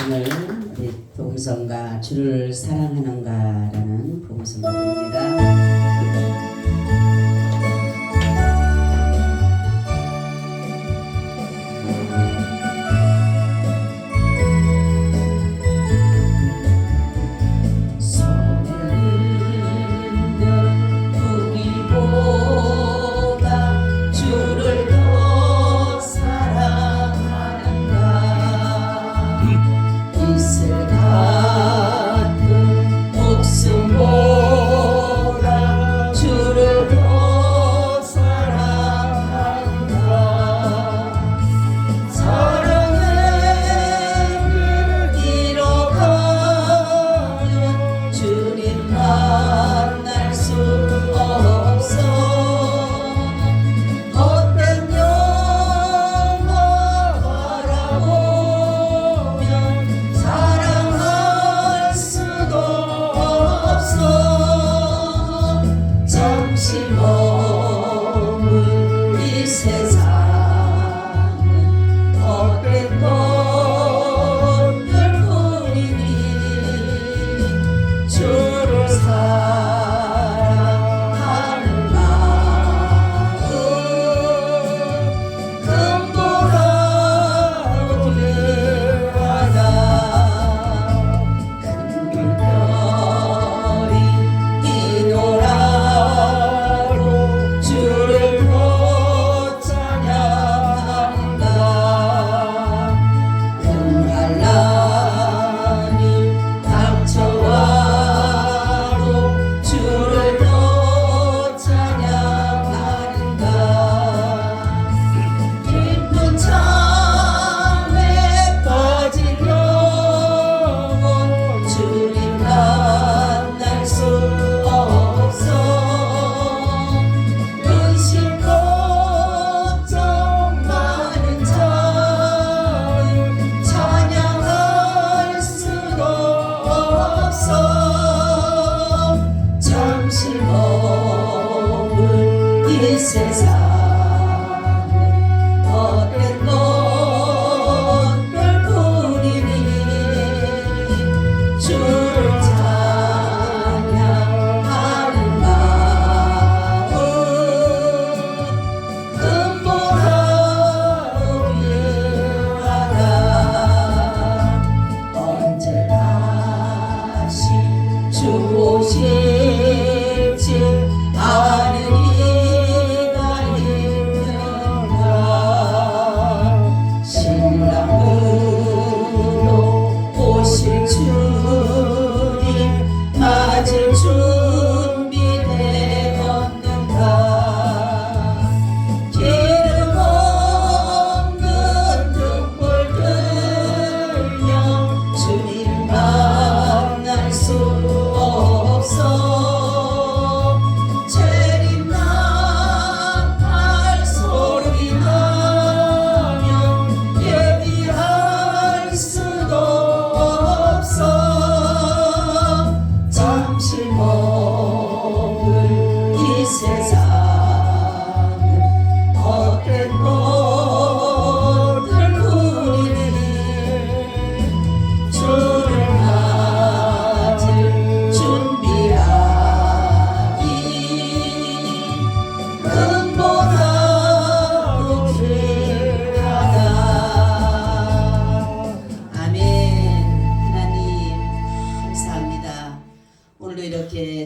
오늘 우리 복음성가 주를 사랑하는가라는 복음성가입니다.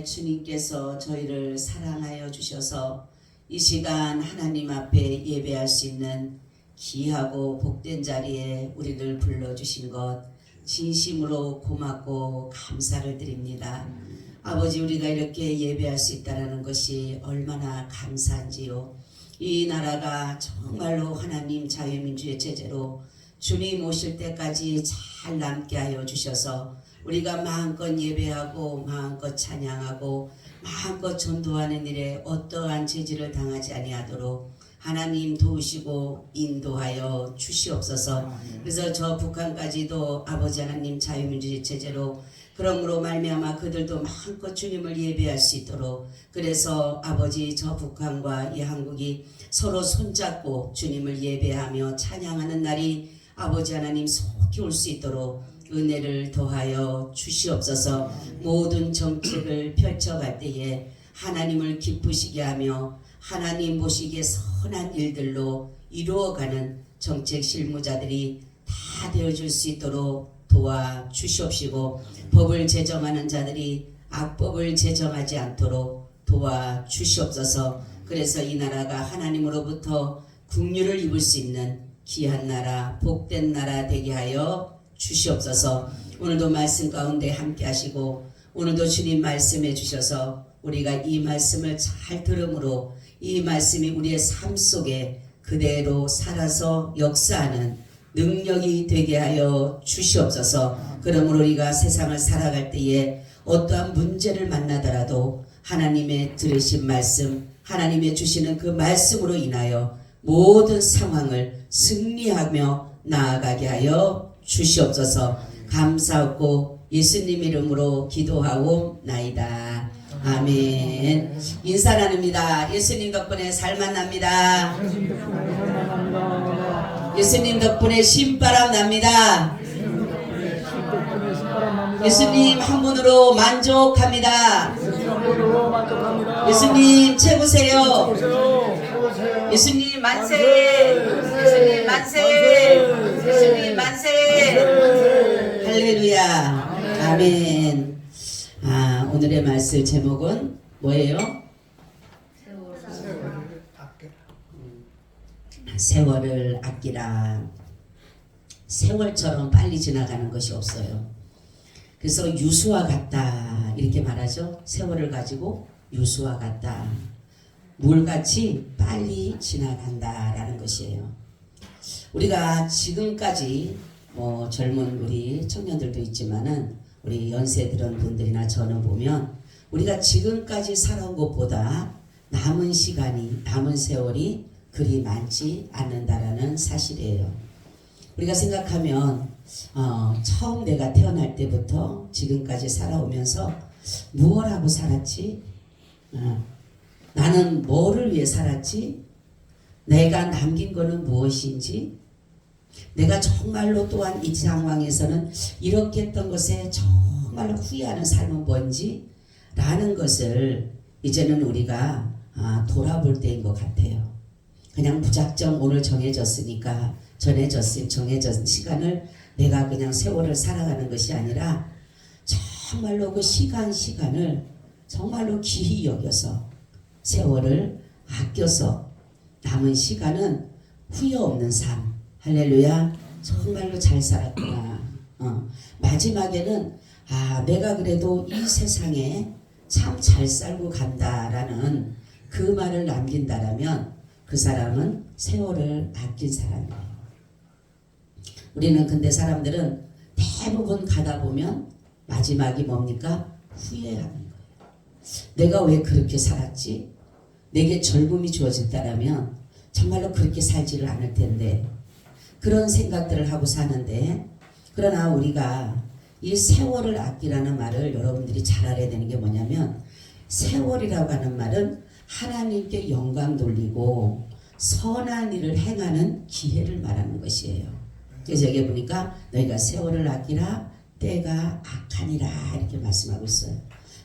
주님께서 저희를 사랑하여 주셔서 이 시간 하나님 앞에 예배할 수 있는 귀하고 복된 자리에 우리를 불러주신 것 진심으로 고맙고 감사를 드립니다. 아버지, 우리가 이렇게 예배할 수 있다는 것이 얼마나 감사한지요. 이 나라가 정말로 하나님 자유민주의 체제로 주님 오실 때까지 잘 남게 하여 주셔서 우리가 마음껏 예배하고 마음껏 찬양하고 마음껏 전도하는 일에 어떠한 제지를 당하지 아니하도록 하나님 도우시고 인도하여 주시옵소서. 그래서 저 북한까지도 아버지 하나님 자유민주주의 체제로 그러므로 말미암아 그들도 마음껏 주님을 예배할 수 있도록, 그래서 아버지 저 북한과 이 한국이 서로 손잡고 주님을 예배하며 찬양하는 날이 아버지 하나님 속히 올 수 있도록 은혜를 더하여 주시옵소서. 모든 정책을 펼쳐갈 때에 하나님을 기쁘시게 하며 하나님 보시기에 선한 일들로 이루어가는 정책 실무자들이 다 되어줄 수 있도록 도와주시옵시고, 법을 제정하는 자들이 악법을 제정하지 않도록 도와주시옵소서. 그래서 이 나라가 하나님으로부터 긍휼을 입을 수 있는 귀한 나라, 복된 나라 되게 하여 주시옵소서. 오늘도 말씀 가운데 함께 하시고, 오늘도 주님 말씀해 주셔서 우리가 이 말씀을 잘 들음으로 이 말씀이 우리의 삶 속에 그대로 살아서 역사하는 능력이 되게 하여 주시옵소서. 그러므로 우리가 세상을 살아갈 때에 어떠한 문제를 만나더라도 하나님의 들으신 말씀, 하나님의 주시는 그 말씀으로 인하여 모든 상황을 승리하며 나아가게 하여 주시옵소서. 감사하고 예수님 이름으로 기도하옵나이다. 아멘. 인사 나눕니다. 예수님 덕분에 살 만납니다. 예수님 덕분에 신바람 납니다. 예수님 한 분으로 만족합니다. 예수님 최고세요. 예수님 만세. 예수님 만세. 예수님 만세. 할렐루야. 아멘. 오늘의 말씀 제목은 뭐예요? 세월을 아끼라. 세월처럼 빨리 지나가는 것이 없어요. 그래서 유수와 같다 이렇게 말하죠. 세월을 가지고 유수와 같다, 물같이 빨리 지나간다라는 것이에요. 우리가 지금까지 젊은 우리 청년들도 있지만은 우리 연세 들은 분들이나 저는 보면 우리가 지금까지 살아온 것보다 남은 시간이, 남은 세월이 그리 많지 않는다라는 사실이에요. 우리가 생각하면 처음 내가 태어날 때부터 지금까지 살아오면서 무엇 하고 살았지? 나는 뭐를 위해 살았지? 내가 남긴 거는 무엇인지? 내가 정말로 또한 이 상황에서는 이렇게 했던 것에 정말로 후회하는 삶은 뭔지? 라는 것을 이제는 우리가 돌아볼 때인 것 같아요. 그냥 무작정 오늘 정해졌으니까 정해진 시간을 내가 그냥 세월을 살아가는 것이 아니라 정말로 그 시간을 정말로 귀히 여겨서 세월을 아껴서 남은 시간은 후회 없는 삶. 할렐루야. 정말로 잘 살았구나. 마지막에는 내가 그래도 이 세상에 참 잘 살고 간다라는 그 말을 남긴다라면 그 사람은 세월을 아낀 사람이에요. 우리는 근데 사람들은 대부분 가다 보면 마지막이 뭡니까? 후회하는 거예요. 내가 왜 그렇게 살았지? 내게 젊음이 주어졌다라면 정말로 그렇게 살지를 않을 텐데, 그런 생각들을 하고 사는데, 그러나 우리가 이 세월을 아끼라는 말을 여러분들이 잘 알아야 되는 게 뭐냐면, 세월이라고 하는 말은 하나님께 영광 돌리고 선한 일을 행하는 기회를 말하는 것이에요. 그래서 여기 보니까 너희가 세월을 아끼라, 때가 악하니라 이렇게 말씀하고 있어요.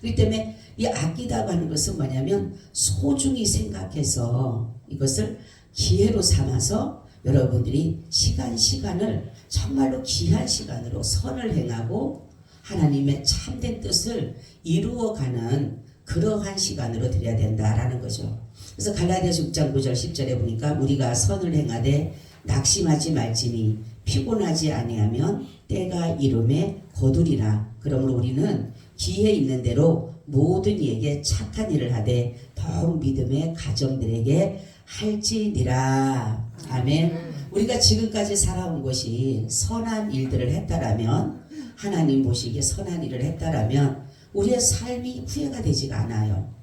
그렇기 때문에 이 아끼다고 하는 것은 뭐냐면 소중히 생각해서 이것을 기회로 삼아서 여러분들이 시간을 정말로 귀한 시간으로 선을 행하고 하나님의 참된 뜻을 이루어가는 그러한 시간으로 드려야 된다라는 거죠. 그래서 갈라디아서 6장 9절 10절에 보니까 우리가 선을 행하되 낙심하지 말지니 피곤하지 아니하면 때가 이름에 거두리라. 그러므로 우리는 기회 있는 대로 모든 이에게 착한 일을 하되 더욱 믿음의 가정들에게 할지니라. 아멘. 우리가 지금까지 살아온 것이 선한 일들을 했다라면, 하나님 보시기에 선한 일을 했다라면 우리의 삶이 후회가 되지가 않아요.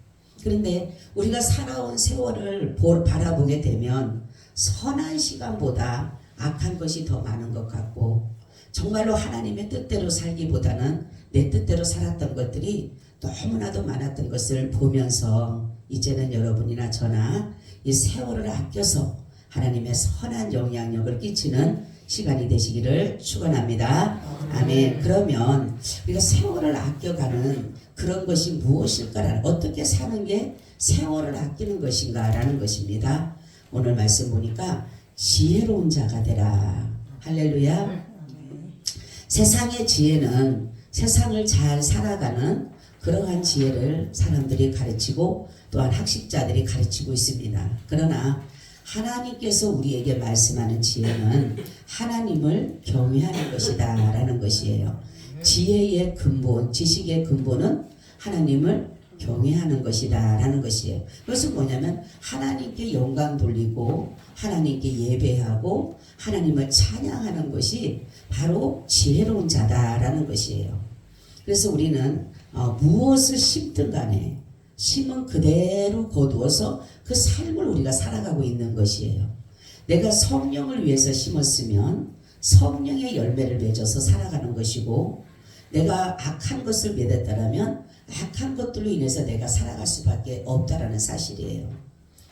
그런데 우리가 살아온 세월을 바라보게 되면 선한 시간보다 악한 것이 더 많은 것 같고, 정말로 하나님의 뜻대로 살기보다는 내 뜻대로 살았던 것들이 너무나도 많았던 것을 보면서 이제는 여러분이나 저나 이 세월을 아껴서 하나님의 선한 영향력을 끼치는 시간이 되시기를 축원합니다. 아멘. 그러면 우리가 세월을 아껴가는 그런 것이 무엇일까라는, 어떻게 사는 게 세월을 아끼는 것인가라는 것입니다. 오늘 말씀 보니까 지혜로운 자가 되라. 할렐루야. 세상의 지혜는 세상을 잘 살아가는 그러한 지혜를 사람들이 가르치고 또한 학식자들이 가르치고 있습니다. 그러나 하나님께서 우리에게 말씀하는 지혜는 하나님을 경외하는 것이다 라는 것이에요. 지혜의 근본, 지식의 근본은 하나님을 경외하는 것이다 라는 것이에요. 그것은 뭐냐면 하나님께 영광 돌리고 하나님께 예배하고 하나님을 찬양하는 것이 바로 지혜로운 자다라는 것이에요. 그래서 우리는 무엇을 심든 간에 심은 그대로 거두어서 그 삶을 우리가 살아가고 있는 것이에요. 내가 성령을 위해서 심었으면 성령의 열매를 맺어서 살아가는 것이고, 내가 악한 것을 맺었다면 악한 것들로 인해서 내가 살아갈 수밖에 없다라는 사실이에요.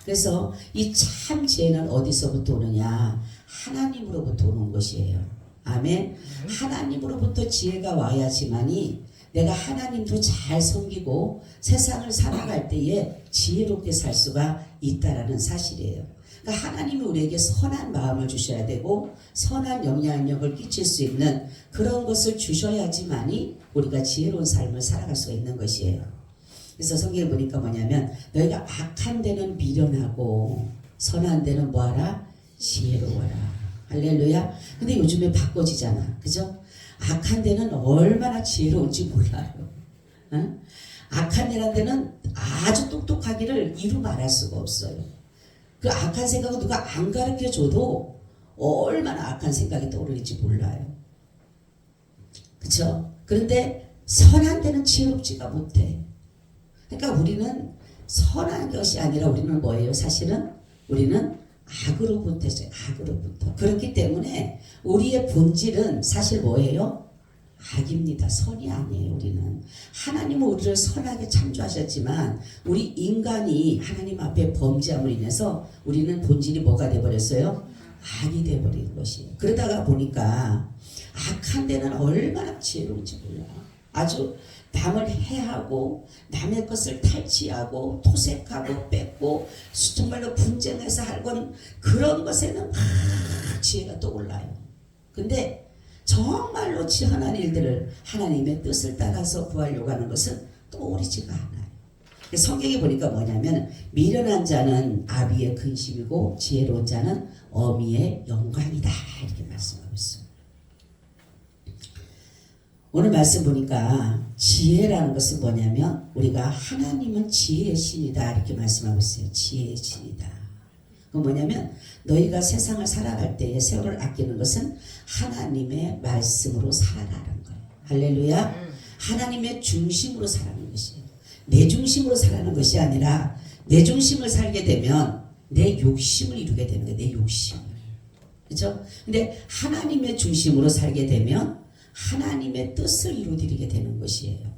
그래서 이 참 지혜는 어디서부터 오느냐? 하나님으로부터 오는 것이에요. 아멘. 하나님으로부터 지혜가 와야지만이 내가 하나님도 잘 섬기고 세상을 살아갈 때에 지혜롭게 살 수가 있다라는 사실이에요. 그러니까 하나님이 우리에게 선한 마음을 주셔야 되고 선한 영향력을 끼칠 수 있는 그런 것을 주셔야지만이 우리가 지혜로운 삶을 살아갈 수가 있는 것이에요. 그래서 성경에 보니까 뭐냐면 너희가 악한 데는 미련하고 선한 데는 뭐하라? 지혜로워라. 할렐루야. 근데 요즘에 바꿔지잖아. 그죠? 악한 데는 얼마나 지혜로운지 몰라요. 어? 악한 데는 아주 똑똑하기를 이루 말할 수가 없어요. 그 악한 생각은 누가 안 가르쳐줘도 얼마나 악한 생각이 떠오르는지 몰라요. 그쵸? 그런데 선한 데는 지혜롭지가 못해. 그러니까 우리는 선한 것이 아니라 우리는 뭐예요? 사실은 우리는 악으로부터죠. 악으로부터. 그렇기 때문에 우리의 본질은 사실 뭐예요? 악입니다. 선이 아니에요. 우리는 하나님은 우리를 선하게 창조하셨지만 우리 인간이 하나님 앞에 범죄함으로 인해서 우리는 본질이 뭐가 돼버렸어요? 악이 돼버린 것이에요. 그러다가 보니까 악한 데는 얼마나 지혜로운지 몰라. 아주 남을 해하고 남의 것을 탈취하고 토색하고 뺏고 정말로 분쟁해서 하건 그런 것에는 막 지혜가 떠올라요. 근데 정말로 지혜한 일들을 하나님의 뜻을 따라서 구하려고 하는 것은 떠오르지가 않아요. 성경에 보니까 뭐냐면 미련한 자는 아비의 근심이고 지혜로운 자는 어미의 영광이다 이렇게 말씀하고 있어요. 오늘 말씀 보니까 지혜라는 것은 뭐냐면 우리가 하나님은 지혜의 신이다 이렇게 말씀하고 있어요. 지혜의 신이다. 그건 뭐냐면 너희가 세상을 살아갈 때에 세월을 아끼는 것은 하나님의 말씀으로 살아가는 거예요. 할렐루야. 하나님의 중심으로 살아가는 것이에요. 내 중심으로 살아가는 것이 아니라 내 중심을 살게 되면 내 욕심을 이루게 되는 거예요. 내 욕심을. 그렇죠? 근데 하나님의 중심으로 살게 되면 하나님의 뜻을 이루어드리게 되는 것이에요.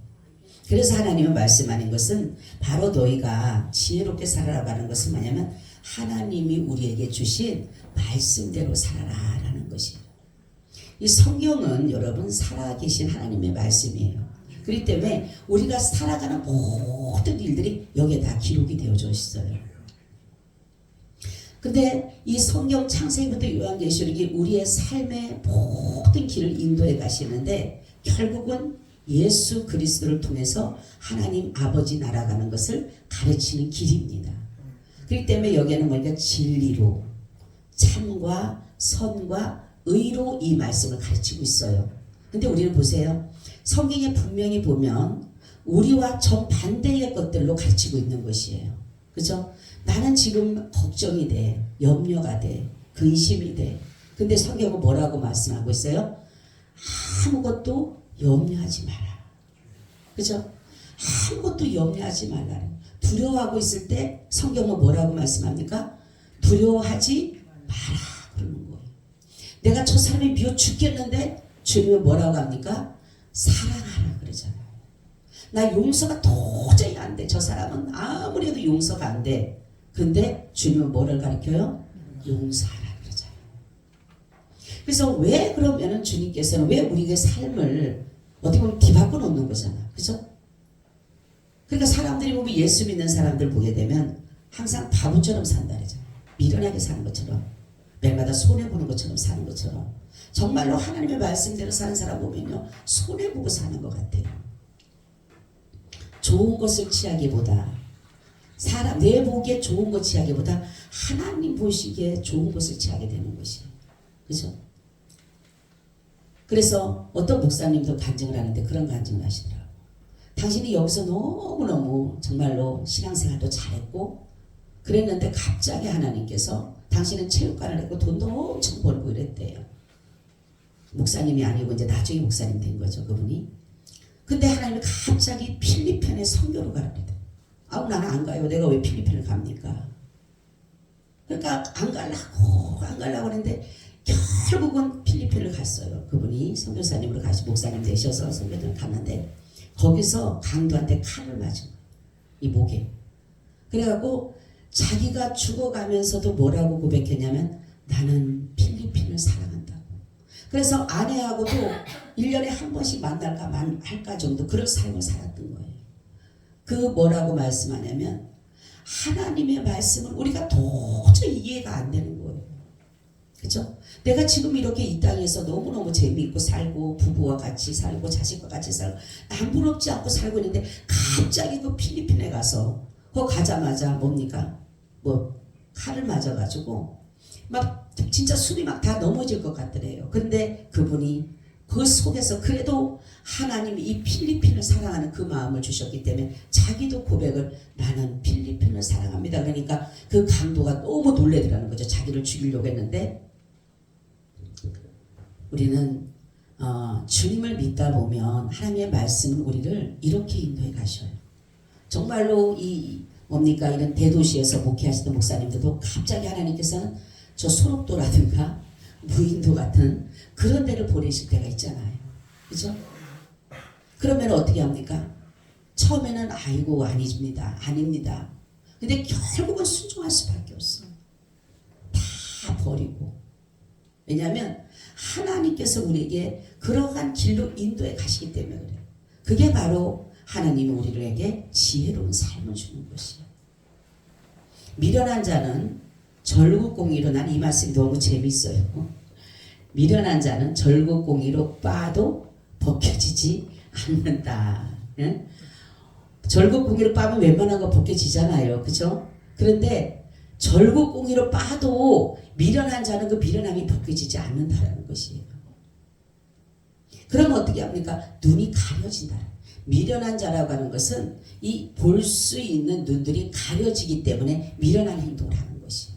그래서 하나님은 말씀하는 것은 바로 너희가 지혜롭게 살아가는 것은 뭐냐면 하나님이 우리에게 주신 말씀대로 살아라라는 것이에요. 이 성경은 여러분 살아계신 하나님의 말씀이에요. 그렇기 때문에 우리가 살아가는 모든 일들이 여기에 다 기록이 되어져 있어요. 근데 이 성경 창세기부터 요한계시록이 우리의 삶의 모든 길을 인도해 가시는데 결국은 예수 그리스도를 통해서 하나님 아버지 나아가는 것을 가르치는 길입니다. 그렇기 때문에 여기에는 뭐니까 진리로 참과 선과 의로 이 말씀을 가르치고 있어요. 근데 우리는 보세요. 성경에 분명히 보면 우리와 정반대의 것들로 가르치고 있는 것이에요. 그죠? 나는 지금 걱정이 돼. 염려가 돼. 근심이 돼. 근데 성경은 뭐라고 말씀하고 있어요? 아무것도 염려하지 마라. 그죠? 아무것도 염려하지 말라. 두려워하고 있을 때 성경은 뭐라고 말씀합니까? 두려워하지 마라. 그러는 거예요. 내가 저 사람이 미워 죽겠는데 주님은 뭐라고 합니까? 사랑하라 그러잖아요. 나 용서가 도저히 안 돼. 저 사람은 아무리 해도 용서가 안 돼. 근데 주님은 뭐를 가르쳐요? 용서하라 그러잖아요. 그래서 왜 그러면은 주님께서는 왜 우리의 삶을 어떻게 보면 뒤바꿔 놓는 거잖아. 그죠? 그러니까 사람들이 보면 예수 믿는 사람들 보게 되면 항상 바보처럼 산다 그러잖아. 미련하게 사는 것처럼, 매일마다 손해보는 것처럼 사는 것처럼. 정말로 하나님의 말씀대로 사는 사람 보면요, 손해보고 사는 것 같아요. 좋은 것을 취하기보다, 사람 내 보기에 좋은 것 취하기보다 하나님 보시기에 좋은 것을 취하게 되는 것이에요. 그죠? 그래서 어떤 목사님도 간증을 하는데 그런 간증을 하시더라고요. 당신이 여기서 너무너무 정말로 신앙생활도 잘했고 그랬는데 갑자기 하나님께서 당신은 체육관을 했고 돈도 엄청 벌고 이랬대요. 목사님이 아니고 이제 나중에 목사님 된 거죠, 그분이. 근데 하나님이 갑자기 필리핀에 선교로 가라 그래요. 아우 나는 안 가요. 내가 왜 필리핀을 갑니까? 그러니까 안 가려고 하는데 결국은 필리핀을 갔어요. 그분이 선교사님으로 가시 목사님 되셔서 선교를 갔는데 거기서 강도한테 칼을 맞은 거예요. 이 목에. 그래갖고 자기가 죽어가면서도 뭐라고 고백했냐면 나는 필리핀을 사랑한다고. 그래서 아내하고도 1년에 한 번씩 만날까 말까 정도 그런 삶을 살았던 거예요. 그 뭐라고 말씀하냐면 하나님의 말씀을 우리가 도저히 이해가 안 되는 거예요. 그죠? 내가 지금 이렇게 이 땅에서 너무너무 재미있고 살고 부부와 같이 살고 자식과 같이 살고 남부럽지 않고 살고 있는데 갑자기 그 필리핀에 가서 거기 가자마자 뭡니까? 뭐 칼을 맞아가지고 막 진짜 숨이 막 다 넘어질 것 같더래요. 그런데 그분이 그 속에서 그래도 하나님이 이 필리핀을 사랑하는 그 마음을 주셨기 때문에 자기도 고백을 나는 필리핀을 사랑합니다. 그러니까 그 강도가 너무 놀래더라는 거죠. 자기를 죽이려고 했는데 우리는 주님을 믿다 보면 하나님의 말씀은 우리를 이렇게 인도해 가셔요. 정말로 이 뭡니까 이런 대도시에서 목회하시던 목사님들도 갑자기 하나님께서는 저 소록도라든가 무인도 같은 그런 데를 보내실 때가 있잖아요. 그죠? 그러면 어떻게 합니까? 처음에는 아이고 아닙니다. 근데 결국은 순종할 수밖에 없어. 다 버리고. 왜냐하면 하나님께서 우리에게 그러한 길로 인도해 가시기 때문에 그래요. 그게 바로 하나님이 우리에게 지혜로운 삶을 주는 것이에요. 미련한 자는 절국공의로 난 이 말씀이 너무 재밌어요. 미련한 자는 절국공의로 빠도 벗겨지지 않는다. 예? 절국공의로 빠면 웬만한 거 벗겨지잖아요. 그죠? 그런데 절국공의로 빠도 미련한 자는 그 미련함이 벗겨지지 않는다라는 것이에요. 그럼 어떻게 합니까? 눈이 가려진다. 미련한 자라고 하는 것은 이 볼 수 있는 눈들이 가려지기 때문에 미련한 행동을 하는 것이에요.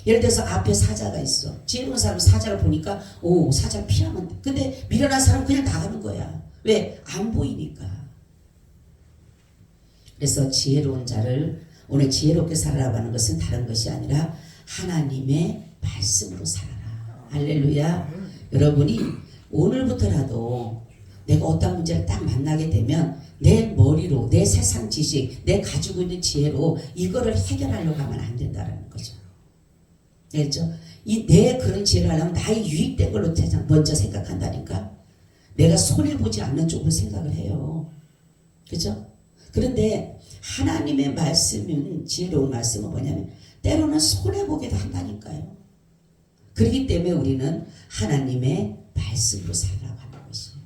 예를 들어서 앞에 사자가 있어. 지혜로운 사람은 사자를 보니까 오 사자 피하면 돼. 근데 미련한 사람은 그냥 나가는 거야. 왜? 안 보이니까. 그래서 지혜로운 자를 오늘 지혜롭게 살아라고 하는 것은 다른 것이 아니라 하나님의 말씀으로 살아라. 할렐루야. 여러분이 오늘부터라도 내가 어떤 문제를 딱 만나게 되면 내 머리로 내 세상 지식 내 가지고 있는 지혜로 이거를 해결하려고 하면 안 된다는 거죠. 알죠? 내 그런 지혜를 하려면 나의 유익된 걸로 먼저 생각한다니까. 내가 손해보지 않는 쪽으로 생각을 해요. 그죠? 그런데 하나님의 말씀은 지혜로운 말씀은 뭐냐면 때로는 손해보기도 한다니까요. 그렇기 때문에 우리는 하나님의 말씀으로 살아가는 것이에요.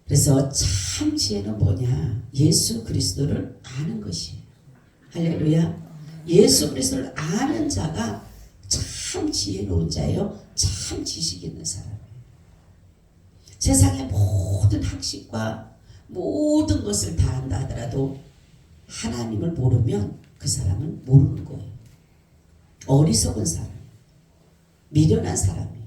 그래서 참 지혜는 뭐냐? 예수 그리스도를 아는 것이에요. 할렐루야. 예수 그리스도를 아는 자가 참 지혜로운 자예요. 참 지식 있는 사람이에요. 세상의 모든 학식과 모든 것을 다 한다 하더라도 하나님을 모르면 그 사람은 모르는 거예요. 어리석은 사람, 미련한 사람이에요.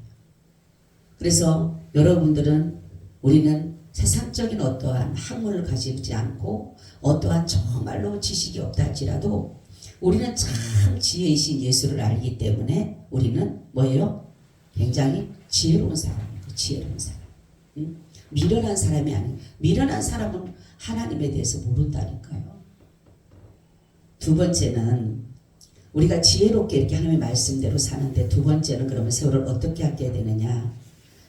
그래서 여러분들은 우리는 세상적인 어떠한 학문을 가지지 않고 어떠한 정말로 지식이 없다 할지라도 우리는 참 지혜이신 예수를 알기 때문에 우리는 뭐예요? 굉장히 지혜로운 사람이에요. 지혜로운 사람. 미련한 사람이 아니에요. 미련한 사람은 하나님에 대해서 모른다니까요. 두 번째는 우리가 지혜롭게 이렇게 하나님의 말씀대로 사는데 두 번째는 그러면 세월을 어떻게 하게 되느냐?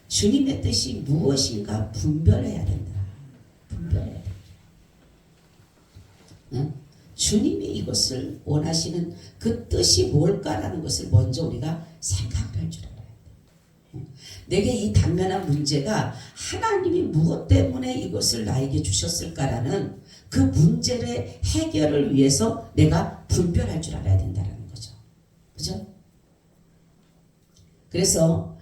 주님의 뜻이 무엇인가 분별해야 된다. 분별해야 된다. 응? 주님이 이것을 원하시는 그 뜻이 뭘까라는 것을 먼저 우리가 생각을 할 줄 알아야 돼. 내게 이 당면한 문제가 하나님이 무엇 때문에 이것을 나에게 주셨을까라는 그 문제의 해결을 위해서 내가 분별할 줄 알아야 된다는 거죠. 그죠? 그래서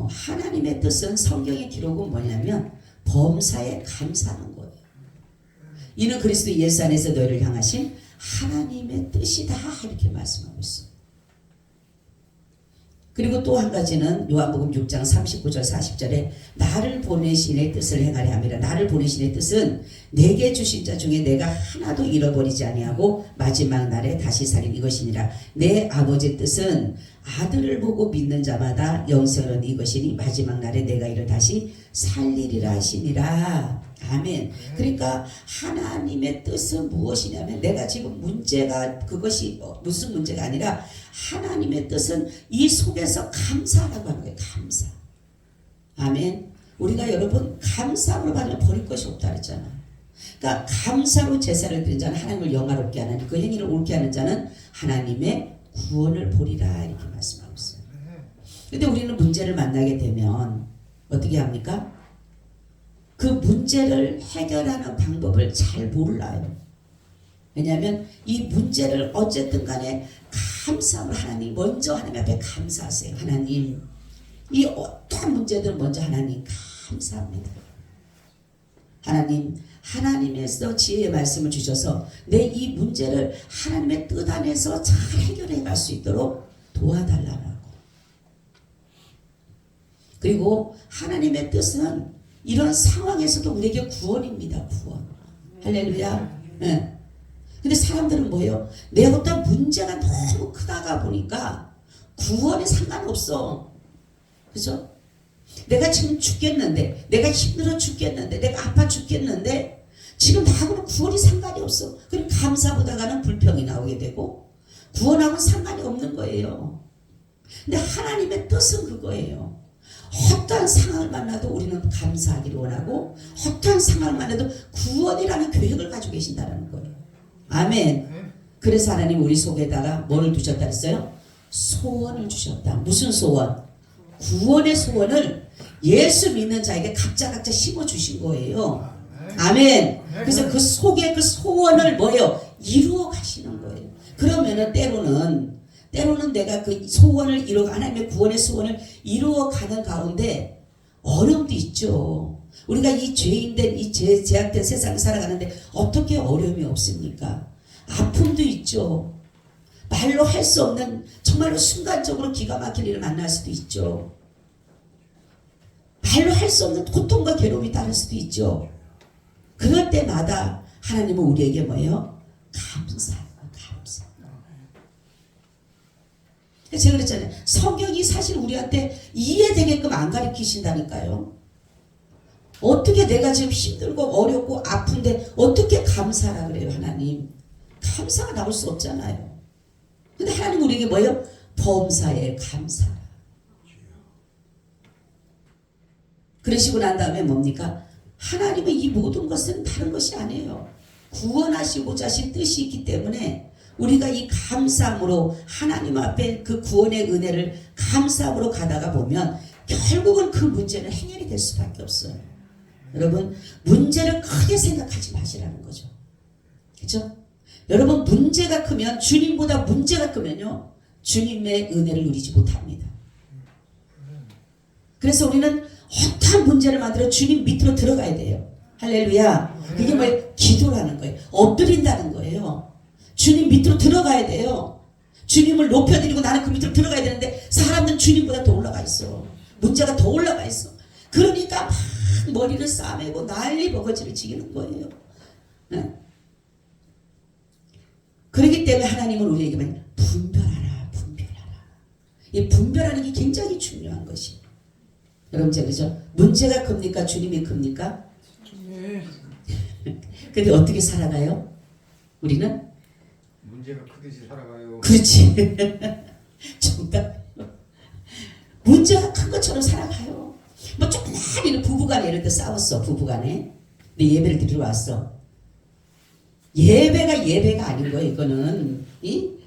하나님의 뜻은 성경의 기록은 뭐냐면 범사에 감사하는 거예요. 이는 그리스도 예수 안에서 너희를 향하신 하나님의 뜻이다 이렇게 말씀하고 있어요. 그리고 또 한 가지는 요한복음 6장 39절 40절에 나를 보내신 이의 뜻을 행하려 함이라. 나를 보내신 이의 뜻은 내게 주신 자 중에 내가 하나도 잃어버리지 아니하고 마지막 날에 다시 살린 이것이니라. 내 아버지의 뜻은 아들을 보고 믿는 자마다 영생은 이것이니 마지막 날에 내가 이를 다시 살리리라 하시니라. 아멘. 그러니까 하나님의 뜻은 무엇이냐면 내가 지금 문제가 그것이 무슨 문제가 아니라 하나님의 뜻은 이 속에서 감사라고 하는 거예요. 감사. 아멘. 우리가 여러분 감사로 받으면 버릴 것이 없다 그랬잖아요. 그러니까 감사로 제사를 드린 자는 하나님을 영화롭게 하는 그 행위를 옳게 하는 자는 하나님의 구원을 보리라 이렇게 말씀하고 있어요. 근데 우리는 문제를 만나게 되면 어떻게 합니까? 그 문제를 해결하는 방법을 잘 몰라요. 왜냐하면 이 문제를 어쨌든 간에 감사함을 하나님 먼저 하나님 앞에 감사하세요. 하나님 이 어떠한 문제든 먼저 하나님 감사합니다. 하나님 하나님에서 지혜의 말씀을 주셔서 내 이 문제를 하나님의 뜻 안에서 잘 해결해 갈 수 있도록 도와달라고. 그리고 하나님의 뜻은 이런 상황에서도 우리에게 구원입니다. 구원. 할렐루야. 네. 근데 사람들은 뭐예요? 내 어떤 문제가 너무 크다가 보니까 구원에 상관없어. 그죠? 내가 지금 죽겠는데, 내가 힘들어 죽겠는데, 내가 아파 죽겠는데 지금 나하고는 구원이 상관이 없어. 그럼 감사보다가는 불평이 나오게 되고 구원하고는 상관이 없는 거예요. 근데 하나님의 뜻은 그거예요. 어떠한 상황을 만나도 우리는 감사하기를 원하고 어떠한 상황을 만나도 구원이라는 계획을 가지고 계신다는 거예요. 아멘. 그래서 하나님 우리 속에다가 뭐를 두셨다 했어요? 소원을 주셨다. 무슨 소원? 구원의 소원을 예수 믿는 자에게 각자 심어주신 거예요. 아멘. 그래서 그 속에 그 소원을 뭐예요? 이루어 가시는 거예요. 그러면은 때로는 내가 그 소원을 하나님의 구원의 소원을 이루어가는 가운데 어려움도 있죠. 우리가 이 죄인된 이 제약된 세상을 살아가는데 어떻게 어려움이 없습니까? 아픔도 있죠. 말로 할 수 없는 정말로 순간적으로 기가 막힐 일을 만날 수도 있죠. 말로 할 수 없는 고통과 괴로움이 따를 수도 있죠. 그럴 때마다 하나님은 우리에게 뭐예요? 감사. 제가 그랬잖아요. 성경이 사실 우리한테 이해되게끔 안 가르치신다니까요. 어떻게 내가 지금 힘들고 어렵고 아픈데 어떻게 감사라 그래요, 하나님? 감사가 나올 수 없잖아요. 근데 하나님 우리에게 뭐예요? 범사에 감사라. 그러시고 난 다음에 뭡니까? 하나님의 이 모든 것은 다른 것이 아니에요. 구원하시고자 하신 뜻이 있기 때문에 우리가 이 감사함으로 하나님 앞에 그 구원의 은혜를 감사함으로 가다가 보면 결국은 그 문제는 해결이 될 수밖에 없어요. 여러분 문제를 크게 생각하지 마시라는 거죠. 그렇죠? 여러분 문제가 크면 주님보다 문제가 크면요 주님의 은혜를 누리지 못합니다. 그래서 우리는 어떠한 문제를 만들어 주님 밑으로 들어가야 돼요. 할렐루야. 그게 뭐예요? 기도라는 거예요. 엎드린다는 거예요. 주님 밑으로 들어가야 돼요. 주님을 높여드리고 나는 그 밑으로 들어가야 되는데 사람들은 주님보다 더 올라가 있어. 문제가 더 올라가 있어. 그러니까 막 머리를 싸매고 난리 버거지를 지기는 거예요. 네? 그렇기 때문에 하나님은 우리에게 분별하라. 이 분별하는 게 굉장히 중요한 것이에요. 여러분 그죠? 문제가 큽니까? 주님이 큽니까? 근데 어떻게 살아가요? 우리는 문제가 크듯이 살아가요. 그렇지. 정답. 문제가 큰 것처럼 살아가요. 뭐 조그만 이런 부부간에 예를 들어 싸웠어. 부부간에. 근데 예배를 드리러 왔어. 예배가 아닌 거예요. 이거는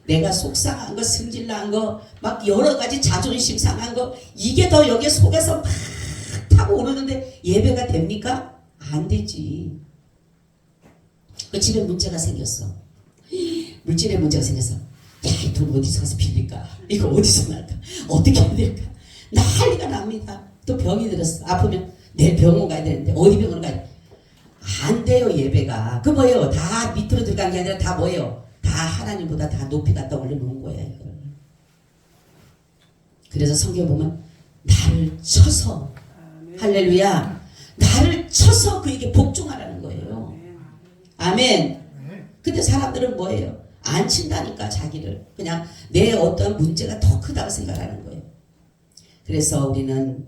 내가 속상한 거, 승질난 거, 막 여러 가지 자존심 상한 거, 이게 더 여기에 속에서 막 타고 오르는데 예배가 됩니까? 안 되지. 그 집에 문제가 생겼어. 물질에 문제가 생겼어. 야, 이 돈 어디서 가서 빌릴까? 이거 어디서 날까? 어떻게 해야 될까? 난리가 납니다. 또 병이 들었어. 아프면 내일 병원 가야 되는데 어디 병원 가야 돼? 안 돼요. 예배가. 그 뭐예요? 다 밑으로 들어간 게 아니라 다 뭐예요? 다 하나님보다 다 높이 갖다 올려놓은 거예요. 이걸. 그래서 성경 보면 나를 쳐서 할렐루야, 나를 쳐서 그에게 복종하라는 거예요. 아멘. 근데 사람들은 뭐예요? 안 친다니까. 자기를 그냥 내 어떤 문제가 더 크다고 생각하는 거예요. 그래서 우리는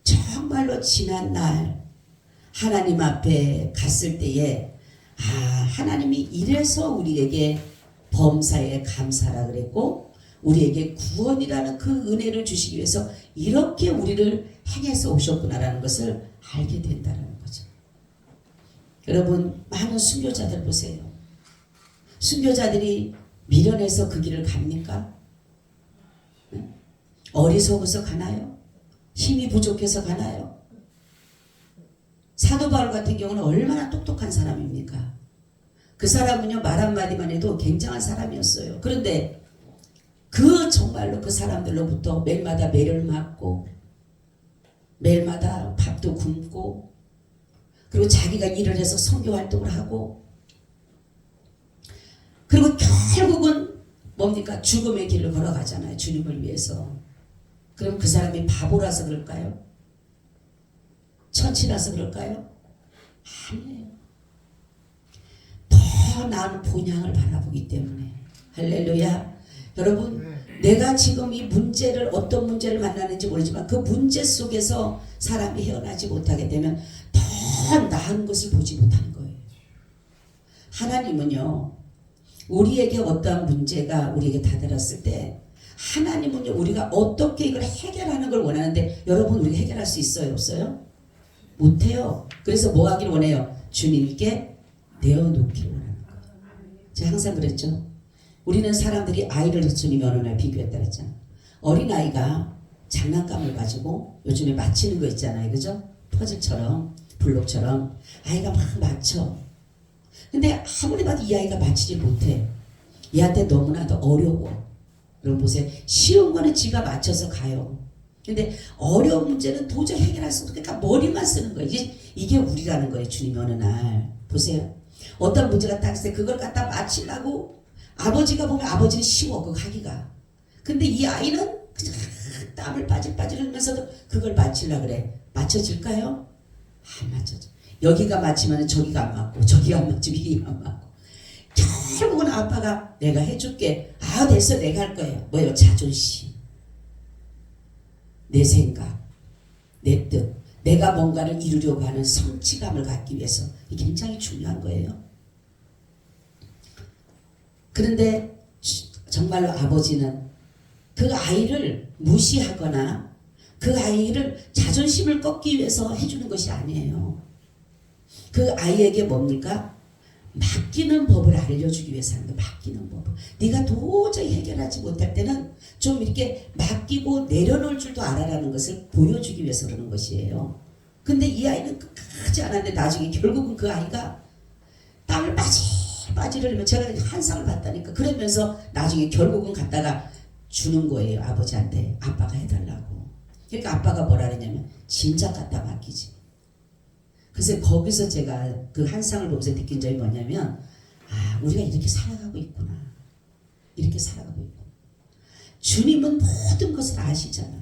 정말로 지난 날 하나님 앞에 갔을 때에 하나님이 이래서 우리에게 범사에 감사라 그랬고 우리에게 구원이라는 그 은혜를 주시기 위해서 이렇게 우리를 행해서 오셨구나라는 것을 알게 된다는 거죠. 여러분, 많은 순교자들 보세요. 순교자들이 미련해서 그 길을 갑니까? 어리석어서 가나요? 힘이 부족해서 가나요? 사도 바울 같은 경우는 얼마나 똑똑한 사람입니까? 그 사람은요, 말 한마디만 해도 굉장한 사람이었어요. 그런데 정말로 그 사람들로부터 매일마다 매를 맞고 매일마다 밥도 굶고 그리고 자기가 일을 해서 선교 활동을 하고 그리고 결국은 뭡니까? 죽음의 길을 걸어가잖아요. 주님을 위해서. 그럼 그 사람이 바보라서 그럴까요? 천치라서 그럴까요? 아니에요. 더 나은 본향을 바라보기 때문에. 할렐루야. 여러분, 내가 지금 이 문제를 어떤 문제를 만나는지 모르지만 그 문제 속에서 사람이 헤어나지 못하게 되면 더 나은 것을 보지 못하는 거예요. 하나님은요, 우리에게 어떠한 문제가 우리에게 다다랐을 때 하나님은요, 우리가 어떻게 이걸 해결하는 걸 원하는데 여러분, 우리가 해결할 수 있어요? 없어요? 못해요. 그래서 뭐 하기를 원해요? 주님께 내어놓기를 원하는 거예요. 제가 항상 그랬죠. 우리는 사람들이 아이를 주님이 어느 날 비교했다 그랬잖아요. 어린아이가 장난감을 가지고 요즘에 맞히는 거 있잖아요. 그죠? 퍼즐처럼 블록처럼 아이가 막 맞춰. 근데 아무리 봐도 이 아이가 맞히지 못해. 얘한테 너무나도 어려워. 여러분 보세요. 쉬운 거는 지가 맞춰서 가요. 근데 어려운 문제는 도저히 해결할 수 없으니까 머리만 쓰는 거예요. 이게 우리라는 거예요. 주님이 어느 날. 보세요. 어떤 문제가 딱 있을 때 그걸 갖다 맞히려고 아버지가 보면 아버지는 쉬워. 그거 하기가. 근데 이 아이는 그냥 땀을 빠질 흘리면서도 그걸 맞히려고 그래. 맞춰질까요? 안 맞춰져. 여기가 맞히면 저기가 안 맞고 저기가 안 맞히면 이기가 안 맞고 결국은 아빠가 내가 해줄게. 됐어. 내가 할 거예요. 뭐예요? 자존심. 내 생각, 내 뜻, 내가 뭔가를 이루려고 하는 성취감을 갖기 위해서 이게 굉장히 중요한 거예요. 그런데 정말로 아버지는 그 아이를 무시하거나 그 아이를 자존심을 꺾기 위해서 해주는 것이 아니에요. 그 아이에게 뭡니까? 맡기는 법을 알려주기 위해서 하는 거예요. 맡기는 법을. 네가 도저히 해결하지 못할 때는 좀 이렇게 맡기고 내려놓을 줄도 알아라는 것을 보여주기 위해서 그러는 것이에요. 근데 이 아이는 끝까지 안 하는데 나중에 결국은 그 아이가 땀을 빠지를 흘리면 제가 한 상을 봤다니까. 그러면서 나중에 결국은 갖다가 주는 거예요. 아버지한테. 아빠가 해달라고. 그러니까 아빠가 뭐라 그랬냐면 진작 갖다 맡기지. 그래서 거기서 제가 그 한 상을 보면서 느낀 점이 뭐냐면 우리가 이렇게 살아가고 있구나. 이렇게 살아가고 있구나. 주님은 모든 것을 아시잖아요.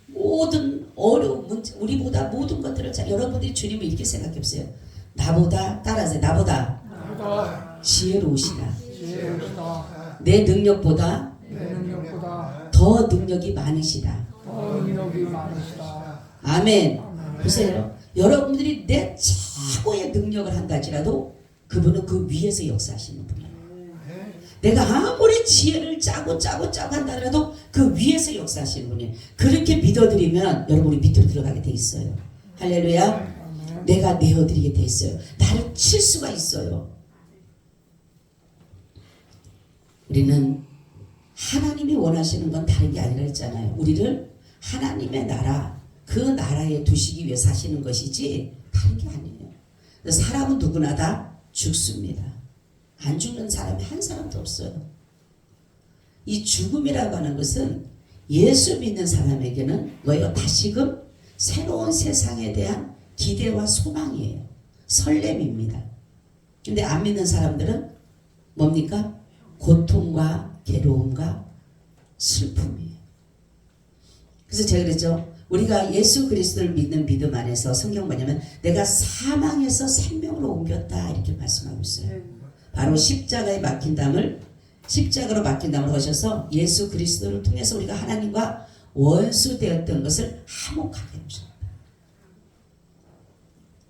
모든 어려운 문제, 우리보다 모든 것들을 여러분들이 주님을 이렇게 생각해 보세요. 나보다 따라하세요. 나보다 지혜로우시다. 내 능력보다 더 능력이 많으시다. 아멘. 보세요. 여러분들이 내 최고의 능력을 한다 할지라도 그분은 그 위에서 역사하시는 분이에요. 내가 아무리 지혜를 짜고 한다라도 그 위에서 역사하시는 분이 그렇게 믿어드리면 여러분이 밑으로 들어가게 돼 있어요. 할렐루야. 내가 내어드리게 돼 있어요. 나를 칠 수가 있어요. 우리는 하나님이 원하시는 건 다른 게 아니라 했잖아요. 우리를 하나님의 나라, 그 나라에 두시기 위해 사시는 것이지 다른 게 아니에요. 사람은 누구나 다 죽습니다. 안 죽는 사람이 한 사람도 없어요. 이 죽음이라고 하는 것은 예수 믿는 사람에게는 뭐예요? 다시금 새로운 세상에 대한 기대와 소망이에요. 설렘입니다. 근데 안 믿는 사람들은 뭡니까? 고통과 괴로움과 슬픔이에요. 그래서 제가 그랬죠. 우리가 예수 그리스도를 믿는 믿음 안에서 성경 뭐냐면 내가 사망에서 생명으로 옮겼다 이렇게 말씀하고 있어요. 바로 십자가로 맡긴 담을 오셔서 예수 그리스도를 통해서 우리가 하나님과 원수 되었던 것을 화목하게 하셨다.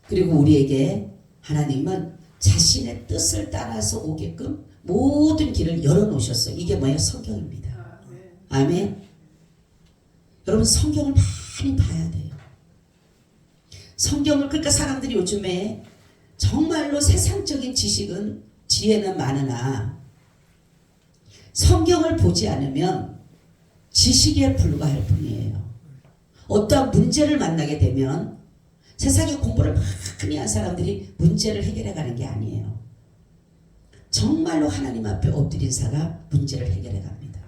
그리고 우리에게 하나님은 자신의 뜻을 따라서 오게끔 모든 길을 열어놓으셨어요. 이게 뭐예요? 성경입니다. 아멘. 여러분 성경을 많이 봐야 돼요. 성경을 그러니까 사람들이 요즘에 정말로 세상적인 지혜는 많으나 성경을 보지 않으면 지식에 불과할 뿐이에요. 어떠한 문제를 만나게 되면 세상에 공부를 많이 한 사람들이 문제를 해결해 가는 게 아니에요. 정말로 하나님 앞에 엎드린 자가 문제를 해결해 갑니다.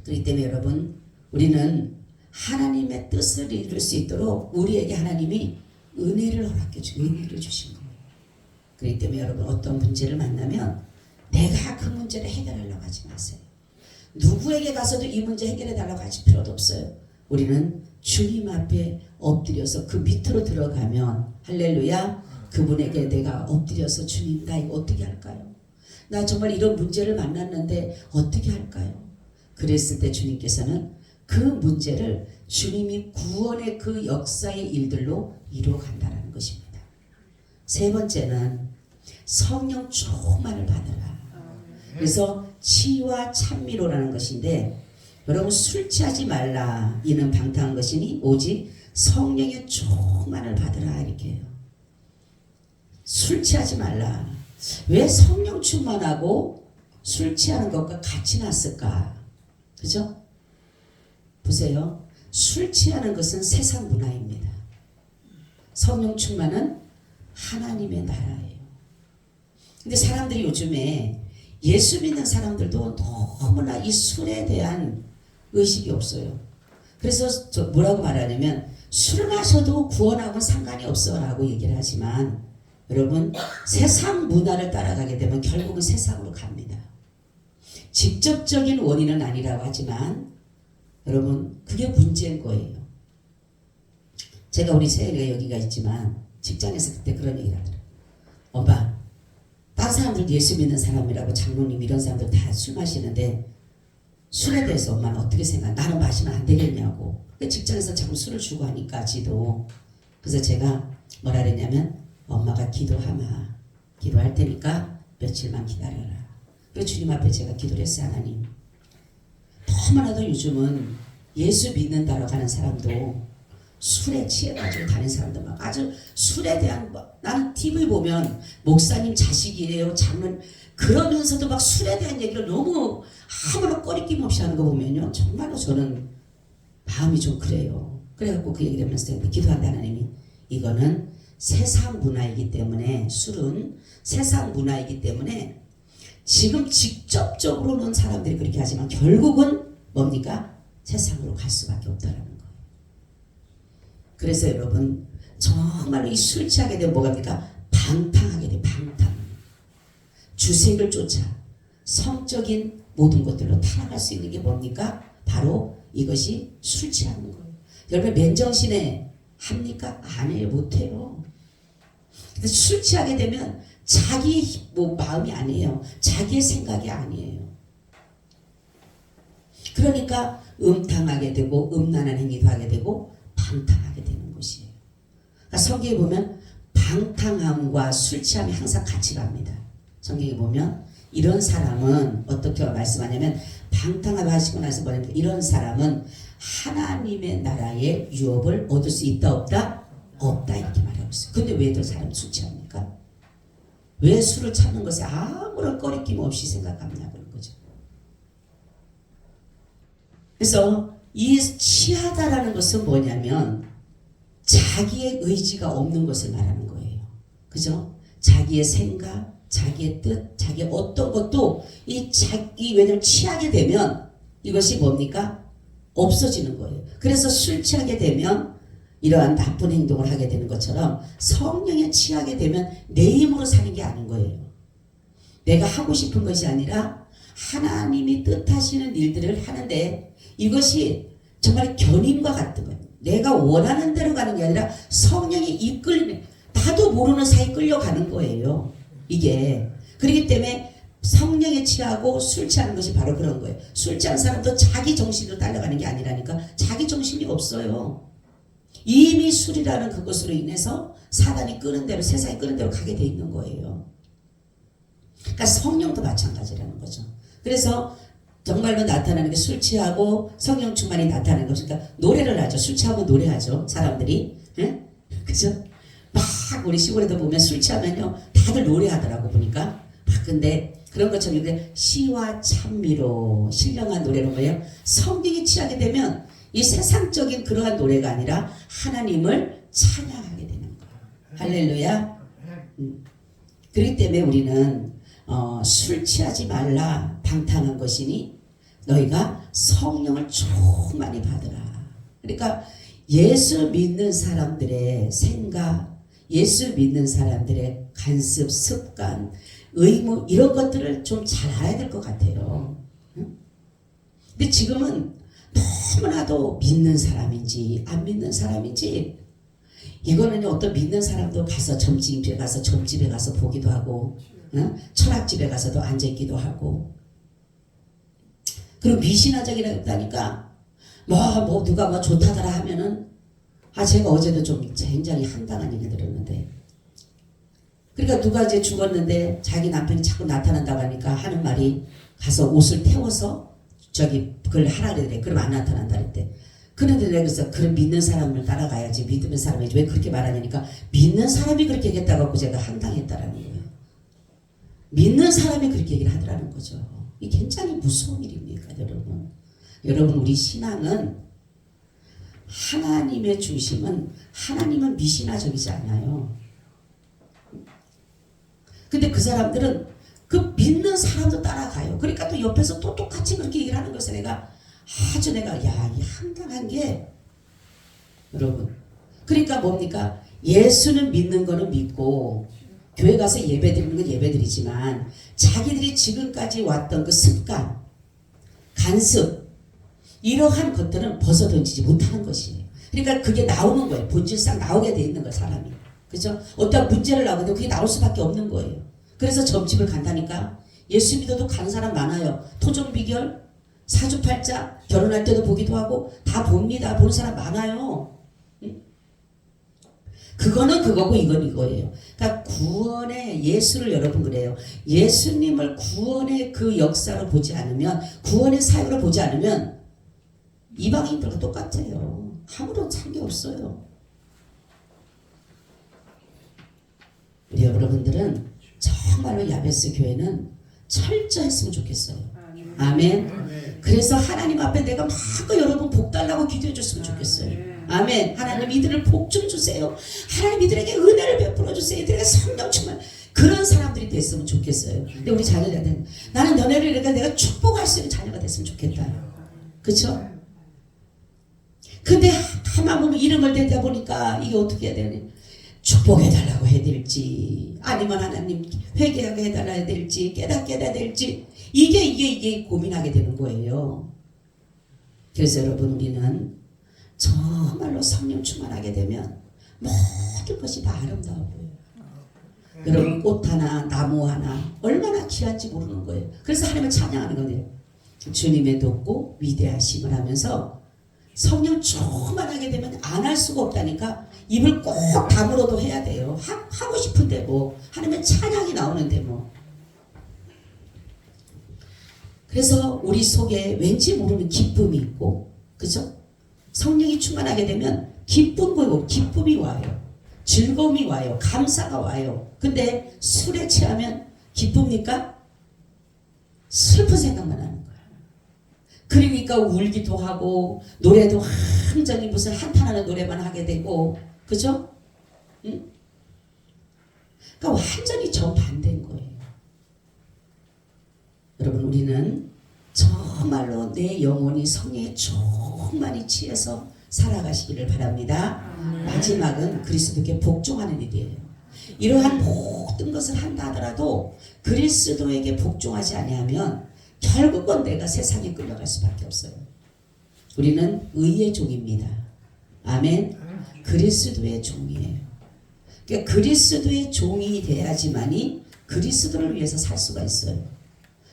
그렇기 때문에 여러분 우리는 하나님의 뜻을 이룰 수 있도록 우리에게 하나님이 은혜를 허락해 주신 은혜를 주신 거예요. 그렇기 때문에 여러분 어떤 문제를 만나면 내가 그 문제를 해결하려고 하지 마세요. 누구에게 가서도 이 문제 해결해 달라고 하실 필요도 없어요. 우리는 주님 앞에 엎드려서 그 밑으로 들어가면 할렐루야 그분에게 내가 엎드려서 주님 나 이거 어떻게 할까요? 나 정말 이런 문제를 만났는데 어떻게 할까요? 그랬을 때 주님께서는 그 문제를 주님이 구원의 그 역사의 일들로 이루어 간다는 것입니다. 세 번째는 성령 충만을 받으라. 그래서 치유와 찬미로라는 것인데 여러분 술 취하지 말라 이는 방탕한 것이니 오직 성령의 충만을 받으라 이렇게 해요. 술 취하지 말라. 왜 성령 충만하고 술 취하는 것과 같이 났을까? 그죠? 보세요. 술 취하는 것은 세상 문화입니다. 성령 충만은 하나님의 나라예요. 근데 사람들이 요즘에 예수 믿는 사람들도 너무나 이 술에 대한 의식이 없어요. 그래서 뭐라고 말하냐면 술을 마셔도 구원하고는 상관이 없어 라고 얘기를 하지만 여러분 세상 문화를 따라가게 되면 결국은 세상으로 갑니다. 직접적인 원인은 아니라고 하지만 여러분 그게 문제인 거예요. 제가 우리 세연이가 여기가 있지만 직장에서 그때 그런 얘기를 하더라고요. 엄마 다른 사람들 예수 믿는 사람이라고 장로님 이런 사람들 다 술 마시는데 술에 대해서 엄마는 어떻게 생각해? 나는 마시면 안 되겠냐고. 직장에서 자꾸 술을 주고 하니까 지도. 그래서 제가 뭐라 그랬냐면 엄마가 기도할 테니까 며칠만 기다려라. 그래서 주님 앞에 제가 기도를 했어요. 하나님 너무나도 요즘은 예수 믿는다고 하는 사람도 술에 취해가지고 다니는 사람들 막 아주 술에 대한 나는 TV 보면 목사님 자식이에요 장로님 그러면서도 막 술에 대한 얘기를 너무 아무런 꺼리낌 없이 하는 거 보면요 정말로 저는 마음이 좀 그래요. 그래갖고 그 얘기를 하면서 기도한다. 하나님이 이거는 세상 문화이기 때문에 술은 세상 문화이기 때문에 지금 직접적으로는 사람들이 그렇게 하지만 결국은 뭡니까? 세상으로 갈 수밖에 없다라는 거예요. 그래서 여러분 정말로 이 술 취하게 되면 뭐가 됩니까? 방탕하게 돼요. 방탕. 주색을 쫓아 성적인 모든 것들로 타락할 수 있는 게 뭡니까? 바로 이것이 술 취하는 거예요. 여러분 맨정신에 합니까? 안 해요. 못해요. 근데 술 취하게 되면 자기 마음이 아니에요. 자기의 생각이 아니에요. 그러니까 음탕하게 되고 음란한 행위도 하게 되고 방탕하게 되는 것이에요. 그러니까 성경에 보면 방탕함과 술 취함이 항상 같이 갑니다. 성경에 보면 이런 사람은 어떻게 말씀하냐면 방탕하게 하시고 나서 뭐냐면 이런 사람은 하나님의 나라의 유업을 얻을 수 있다 없다? 없다 이렇게 말하고 있어요. 근데 왜 또 사람 술 취합니까? 왜 술을 참는 것에 아무런 꺼리낌 없이 생각하느냐고 그런 거죠. 그래서 이 취하다라는 것은 뭐냐면 자기의 의지가 없는 것을 말하는 거예요. 그죠? 자기의 생각, 자기의 뜻, 자기의 어떤 것도 왜냐면 취하게 되면 이것이 뭡니까? 없어지는 거예요. 그래서 술 취하게 되면 이러한 나쁜 행동을 하게 되는 것처럼 성령에 취하게 되면 내 힘으로 사는 게 아닌 거예요. 내가 하고 싶은 것이 아니라 하나님이 뜻하시는 일들을 하는데 이것이 정말 견인과 같은 거예요. 내가 원하는 대로 가는 게 아니라 성령이 이끌리는, 나도 모르는 사이 끌려가는 거예요. 이게. 그렇기 때문에 성령에 취하고 술 취하는 것이 바로 그런 거예요. 술 취한 사람도 자기 정신으로 따라가는 게 아니라니까. 자기 정신이 없어요. 이미 술이라는 그것으로 인해서 사단이 끄는 대로, 세상이 끄는 대로 가게 돼 있는 거예요. 그러니까 성령도 마찬가지라는 거죠. 그래서 정말로 나타나는 게 술 취하고 성령 충만이 나타나는 것이니까 그러니까 노래를 하죠. 술 취하면 노래하죠. 사람들이. 응? 그죠? 막 우리 시골에도 보면 술 취하면요. 다들 노래하더라고 보니까. 근데 그런 것처럼 시와 찬미로 신령한 노래로 뭐예요? 성경이 취하게 되면 이 세상적인 그러한 노래가 아니라 하나님을 찬양하게 되는 거예요. 할렐루야. 그렇기 때문에 우리는 술 취하지 말라 방탕한 것이니 너희가 성령을 충만히 받으라. 그러니까 예수 믿는 사람들의 생각, 예수 믿는 사람들의 간습, 습관, 의무 이런 것들을 좀 잘 알아야 될 것 같아요. 근데 지금은 너무나도 믿는 사람인지 안 믿는 사람인지 이거는 어떤 믿는 사람도 가서 점집에 가서 보기도 하고 철학집에 가서도 앉아있기도 하고 그리고 미신화적이라니까 뭐 누가 뭐 좋다더라 하면은 제가 어제도 좀 굉장히 황당한 얘기 들었는데 그러니까 누가 이제 죽었는데 자기 남편이 자꾸 나타난다고 하니까 하는 말이 가서 옷을 태워서 그걸 하라 그래. 그럼 안 나타난다 그랬대. 그런데 내가 그래서 그럼 믿는 사람을 따라가야지. 믿는 사람이 왜 그렇게 말하냐니까 믿는 사람이 그렇게 얘기했다고 제가 황당했다라는 거예요. 믿는 사람이 그렇게 얘기를 하더라는 거죠. 이게 굉장히 무서운 일입니까 여러분. 여러분 우리 신앙은 하나님의 중심은 하나님은 미신화적이지 않아요. 근데 그 사람들은 그 믿는 사람도 따라가요. 그러니까 또 옆에서 또 똑같이 그렇게 얘기를 하는 것에 내가 이 황당한 게 여러분 그러니까 뭡니까? 예수는 믿는 거는 믿고 교회 가서 예배 드리는 건 예배 드리지만 자기들이 지금까지 왔던 그 습관, 간습 이러한 것들은 벗어던지지 못하는 것이에요. 그러니까 그게 나오는 거예요. 본질상 나오게 돼 있는 거예요. 사람이. 그죠? 어떤 문제를 나오는데 그게 나올 수밖에 없는 거예요. 그래서 점집을 간다니까. 예수 믿어도 가는 사람 많아요. 토종비결, 사주팔자, 결혼할 때도 보기도 하고 다 봅니다. 보는 사람 많아요. 응? 그거는 그거고 이건 이거예요. 그러니까 구원의 예수를 여러분 그래요. 예수님을 구원의 그 역사로 보지 않으면 구원의 사역으로 보지 않으면 이방인들과 똑같아요. 아무런 차이가 없어요. 우리 여러분들은 정말로 야베스 교회는 철저했으면 좋겠어요. 아멘. 그래서 하나님 앞에 내가 마구 여러분 복 달라고 기도해 줬으면 좋겠어요. 아멘. 하나님 이들을 복 좀 주세요. 하나님 이들에게 은혜를 베풀어 주세요. 이들에게 성령 충만 그런 사람들이 됐으면 좋겠어요. 근데 우리 자녀들한테 나는 너네를 이렇게 내가 축복할 수 있는 자녀가 됐으면 좋겠다. 그렇죠? 근데 가만 보면 이름을 대다 보니까 이게 어떻게 해야 되니? 축복해달라고 해야 될지 아니면 하나님 회개하게 해달라야 될지 깨닫게 해야 될지 이게 고민하게 되는 거예요. 그래서 여러분 우리는 정말로 성령 충만하게 되면 모든 것이 다 아름다워 보여요. 여러분 꽃 하나 나무 하나 얼마나 귀한지 모르는 거예요. 그래서 하나님을 찬양하는 거예요. 주님의 돕고 위대하심을 하면서 성령 충만하게 되면 안 할 수가 없다니까. 입을 꼭 다물어도 해야 돼요. 하고 싶은데 뭐 하나님의 찬양이 나오는데 뭐 그래서 우리 속에 왠지 모르는 기쁨이 있고, 그죠? 성령이 충만하게 되면 기쁨이 와요. 즐거움이 와요. 감사가 와요. 근데 술에 취하면 기쁩니까? 슬픈 생각만 하는 거예요. 그러니까 울기도 하고 노래도 완전히 무슨 한탄하는 노래만 하게 되고, 그죠? 응? 그러니까 완전히 정반대인 거예요. 여러분, 우리는 정말로 내 영혼이 성령에 충만히 취해서 살아가시기를 바랍니다. 마지막은 그리스도께 복종하는 일이에요. 이러한 모든 것을 한다 하더라도 그리스도에게 복종하지 아니하면 결국은 내가 세상에 끌려갈 수밖에 없어요. 우리는 의의 종입니다. 아멘. 그리스도의 종이에요. 그러니까 그리스도의 종이 돼야지만이 그리스도를 위해서 살 수가 있어요.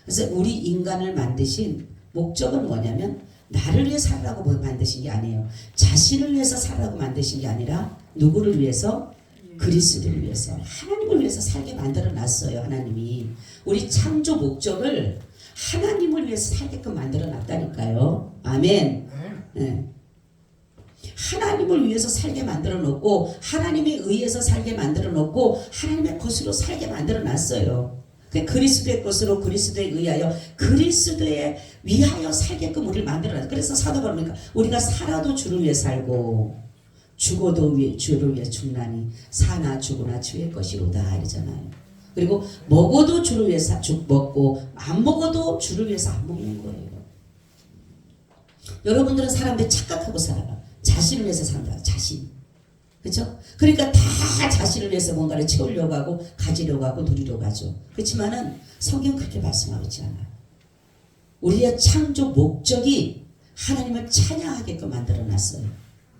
그래서 우리 인간을 만드신 목적은 뭐냐면 나를 위해 살라고 만드신 게 아니에요. 자신을 위해서 살라고 만드신 게 아니라 누구를 위해서? 그리스도를 위해서, 하나님을 위해서 살게 만들어 놨어요. 하나님이 우리 창조 목적을 하나님을 위해서 살게끔 만들어 놨다니까요. 아멘. 네. 하나님을 위해서 살게 만들어 놓고 하나님에 의해서 살게 만들어 놓고 하나님의 것으로 살게 만들어 놨어요. 그리스도의 것으로 그리스도에 의하여 그리스도에 위하여 살게끔 우리를 만들어 놨어요. 그래서 사도 바울은 우리가 살아도 주를 위해 살고 죽어도 주를 위해 죽나니 사나 죽으나 주의 것이로다 이러잖아요. 그리고 먹어도 주를 위해서 먹고 안 먹어도 주를 위해서 안 먹는 거예요. 여러분들은 사람들이 착각하고 살아가. 자신을 위해서 산다. 자신. 그렇죠? 그러니까 다 자신을 위해서 뭔가를 채우려고 하고 가지려고 하고 누리려고 하죠. 그렇지만은 성경 그렇게 말씀하고 있지 않아요. 우리의 창조 목적이 하나님을 찬양하게끔 만들어놨어요.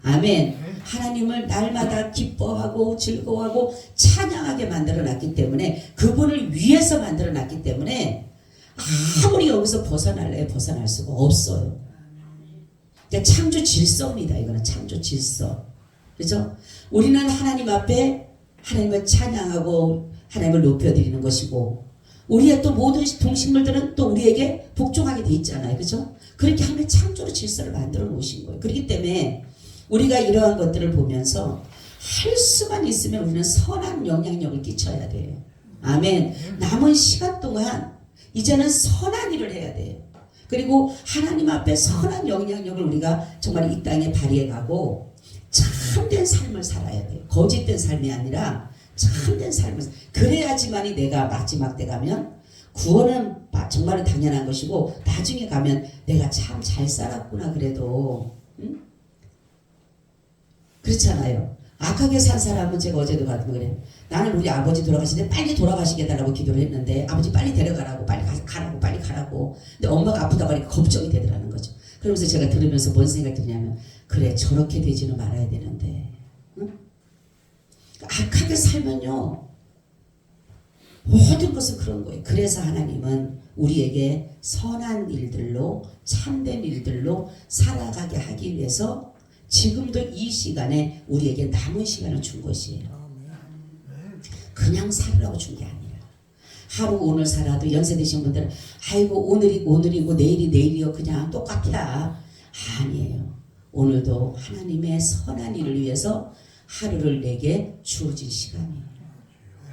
아멘. 하나님을 날마다 기뻐하고 즐거워하고 찬양하게 만들어놨기 때문에 그분을 위해서 만들어놨기 때문에 아무리 여기서 벗어날래 벗어날 수가 없어요. 그러니까 창조 질서입니다. 이거는 창조 질서. 그렇죠? 우리는 하나님 앞에 하나님을 찬양하고 하나님을 높여드리는 것이고 우리의 또 모든 동식물들은 또 우리에게 복종하게 돼 있잖아요. 그렇죠? 그렇게 하나님의 창조로 질서를 만들어 놓으신 거예요. 그렇기 때문에 우리가 이러한 것들을 보면서 할 수만 있으면 우리는 선한 영향력을 끼쳐야 돼요. 아멘. 남은 시간 동안 이제는 선한 일을 해야 돼요. 그리고 하나님 앞에 선한 영향력을 우리가 정말 이 땅에 발휘해가고 참된 삶을 살아야 돼요. 거짓된 삶이 아니라 참된 삶을. 그래야지만이 내가 마지막 때 가면 구원은 정말 당연한 것이고 나중에 가면 내가 참 잘 살았구나 그래도 응? 그렇잖아요. 악하게 산 사람은 제가 어제도 봤는데 그래. 나는 우리 아버지 돌아가시는데 빨리 돌아가시게 해달라고 기도를 했는데 아버지 빨리 데려가라고 빨리 가라고 근데 엄마가 아프다고 하니까 걱정이 되더라는 거죠. 그러면서 제가 들으면서 뭔 생각이 드냐면 그래 저렇게 되지는 말아야 되는데 응? 악하게 살면요 모든 것은 그런 거예요. 그래서 하나님은 우리에게 선한 일들로 참된 일들로 살아가게 하기 위해서 지금도 이 시간에 우리에게 남은 시간을 준 것이에요. 그냥 살으라고 준 게 아니라 하루 오늘 살아도 연세 드신 분들은 아이고 오늘이고 내일이 내일이요 그냥 똑같아. 아니에요. 오늘도 하나님의 선한 일을 위해서 하루를 내게 주어진 시간이에요.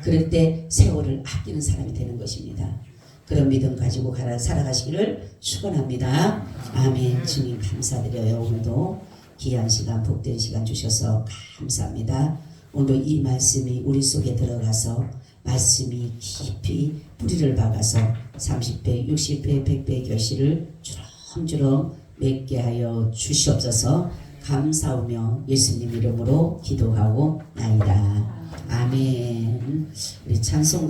그럴 때 세월을 아끼는 사람이 되는 것입니다. 그런 믿음 가지고 살아가시기를 축원합니다. 아멘. 주님 감사드려요. 오늘도 귀한 시간 복된 시간 주셔서 감사합니다. 오늘도 이 말씀이 우리 속에 들어가서 말씀이 깊이 뿌리를 박아서 30배, 60배, 100배의 결실을 주렁주렁 맺게 하여 주시옵소서. 감사하며 예수님 이름으로 기도하고 나이다. 아멘. 우리 찬송